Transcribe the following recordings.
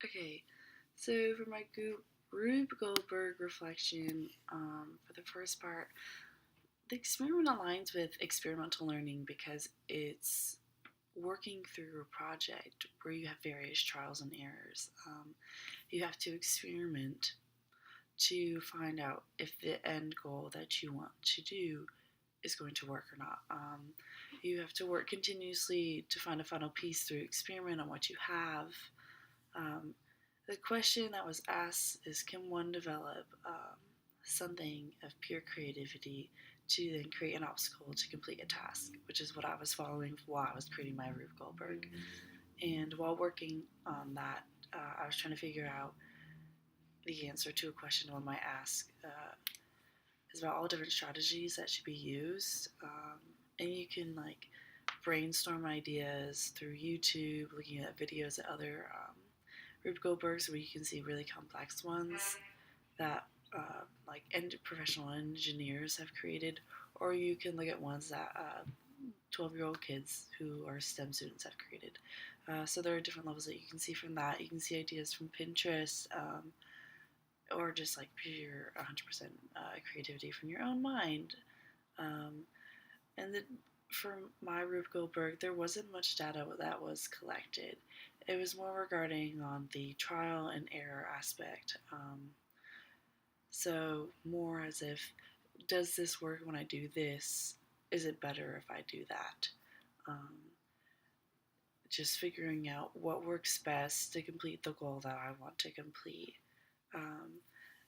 Okay, so for my Rube Goldberg reflection, for the first part, the experiment aligns with experimental learning because it's working through a project where you have various trials and errors. You have to experiment to find out if the end goal that you want to do is going to work or not. You have to work continuously to find a final piece through experiment on what you have. Um, the question that was asked is, can one develop something of pure creativity to then create an obstacle to complete a task, which is what I was following while I was creating my Rube Goldberg. And while working on that, I was trying to figure out the answer to a question one might ask. Is about all different strategies that should be used, and you can like brainstorm ideas through YouTube, looking at videos at other Rube Goldbergs, where you can see really complex ones that like professional engineers have created, or you can look at ones that 12-year-old kids who are STEM students have created. So there are different levels that you can see from that. You can see ideas from Pinterest, or just like pure 100% creativity from your own mind. Um, and then for my Rube Goldberg, there wasn't much data that was collected. It was more regarding on the trial and error aspect. So more as if, does this work when I do this? Is it better if I do that? Um, just figuring out what works best to complete the goal that I want to complete. Um,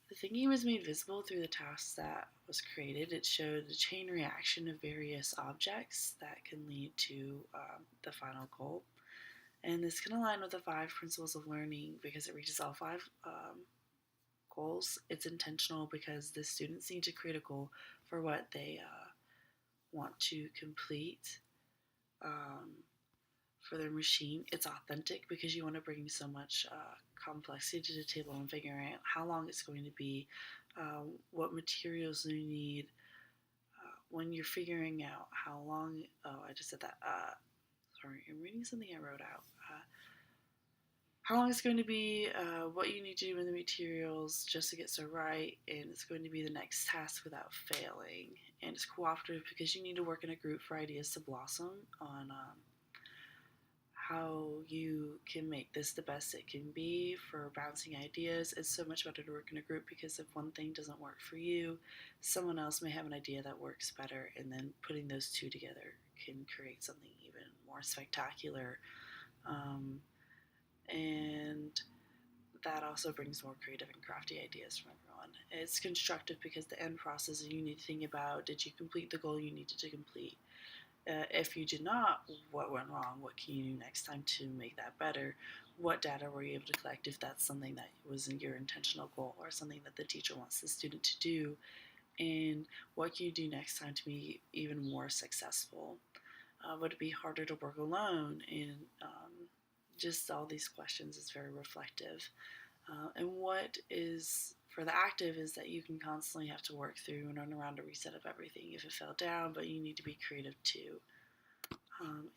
the thinking was made visible through the task that was created. It showed the chain reaction of various objects that can lead to the final goal. And this can align with the 5 principles of learning because it reaches all 5 goals. It's intentional because the students need to create a goal for what they want to complete. Um, for their machine, it's authentic because you want to bring so much complexity to the table and figuring out how long it's going to be, what materials you need. When you're figuring out how long, oh, I just said that. Sorry, I'm reading something I wrote out. How long it's going to be, what you need to do with the materials just to get so right, and it's going to be the next task without failing. And it's cooperative because you need to work in a group for ideas to blossom on how you can make this the best it can be for bouncing ideas. It's so much better to work in a group because if one thing doesn't work for you, someone else may have an idea that works better, and then putting those two together can create something even more spectacular. Um, and that also brings more creative and crafty ideas from everyone. It's constructive because the end process you need to think about, did you complete the goal you needed to complete? If you did not, what went wrong? What can you do next time to make that better? What data were you able to collect if that's something that wasn't your intentional goal or something that the teacher wants the student to do? And what can you do next time to be even more successful? Would it be harder to work alone? And just all these questions is very reflective. And what is for the active is that you can constantly have to work through and run around a reset of everything if it fell down, but you need to be creative too. Um,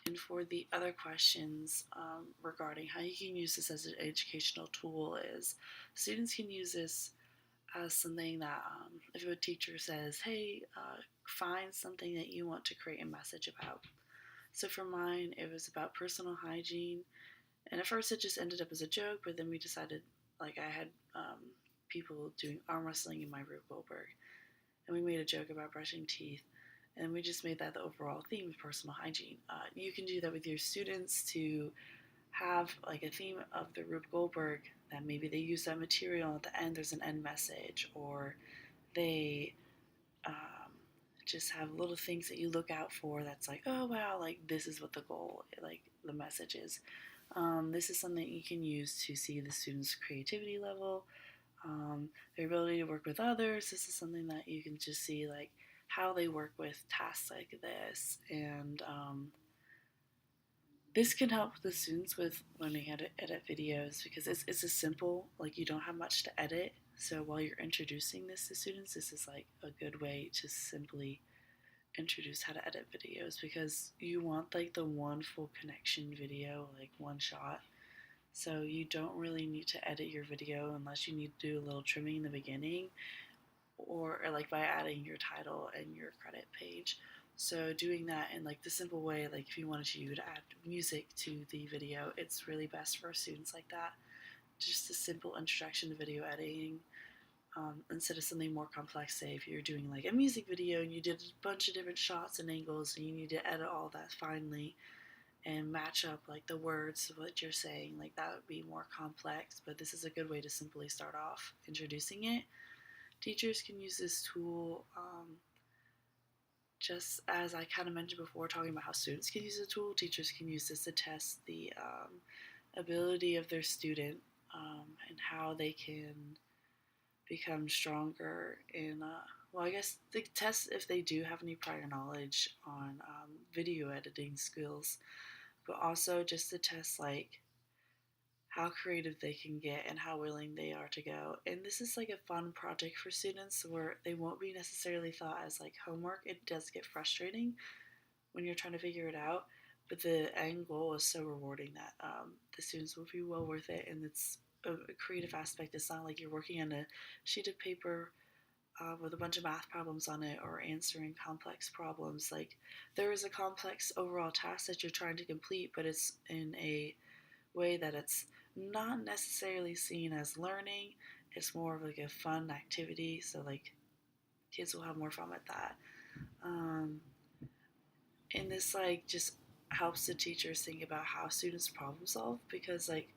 and for the other questions regarding how you can use this as an educational tool is students can use this as something that if a teacher says, hey, find something that you want to create a message about. So for mine, it was about personal hygiene. And at first it just ended up as a joke, but then we decided, like I had people doing arm wrestling in my Rube Goldberg, and we made a joke about brushing teeth, and we just made that the overall theme of personal hygiene. You can do that with your students to have like a theme of the Rube Goldberg that maybe they use that material at the end. There's an end message, or they just have little things that you look out for. That's like, oh wow, like this is what the goal, like the message is. This is something you can use to see the student's creativity level, their ability to work with others. This is something that you can just see like how they work with tasks like this, and this can help the students with learning how to edit videos because it's a simple, like you don't have much to edit. So while you're introducing this to students, this is like a good way to simply introduce how to edit videos because you want like the one full connection video, like one shot. So you don't really need to edit your video unless you need to do a little trimming in the beginning, or like by adding your title and your credit page. So doing that in like the simple way, like if you wanted you to add music to the video, it's really best for students like that. Just a simple introduction to video editing, instead of something more complex. Say if you're doing like a music video and you did a bunch of different shots and angles and you need to edit all that finely and match up like the words of what you're saying, like that would be more complex. But this is a good way to simply start off introducing it. Teachers can use this tool, just as I kind of mentioned before, talking about how students can use the tool. Teachers can use this to test the ability of their student, and how they can become stronger in, well, I guess they test if they do have any prior knowledge on video editing skills, but also just to test like how creative they can get and how willing they are to go. And this is like a fun project for students where they won't be necessarily thought as like homework. It does get frustrating when you're trying to figure it out, but the end goal is so rewarding that the students will be well worth it. And it's a creative aspect. It's not like you're working on a sheet of paper with a bunch of math problems on it or answering complex problems. Like there is a complex overall task that you're trying to complete, but it's in a way that it's not necessarily seen as learning. It's more of like a fun activity, so like kids will have more fun with that. Um, and this like just helps the teachers think about how students problem solve, because like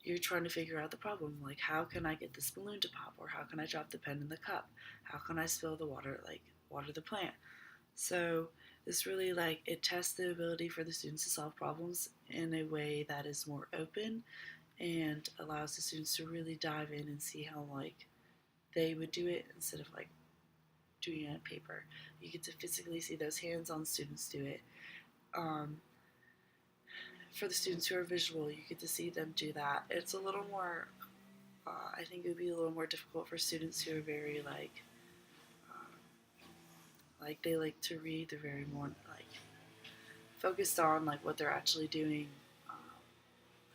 you're trying to figure out the problem, like how can I get this balloon to pop, or how can I drop the pen in the cup, how can I spill the water, like water the plant. So this really like it tests the ability for the students to solve problems in a way that is more open and allows the students to really dive in and see how like they would do it instead of like doing it on paper. You get to physically see those hands-on students do it. Um, for the students who are visual, you get to see them do that. It's a little more, I think it would be a little more difficult for students who are very like they like to read. They're very more like focused on like what they're actually doing. Um,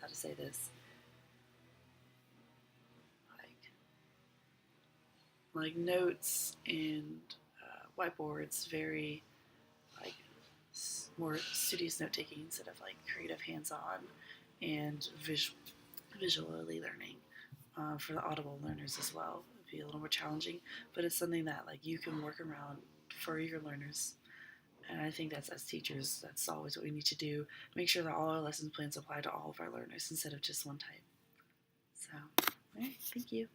how to say this? Like notes and whiteboards. Very like more studious note taking instead of like creative hands-on and visually learning. For the audible learners as well, it would be a little more challenging, but it's something that like you can work around for your learners. And I think that's, as teachers, that's always what we need to do. Make sure that all our lesson plans apply to all of our learners instead of just one type. So, all right, thank you.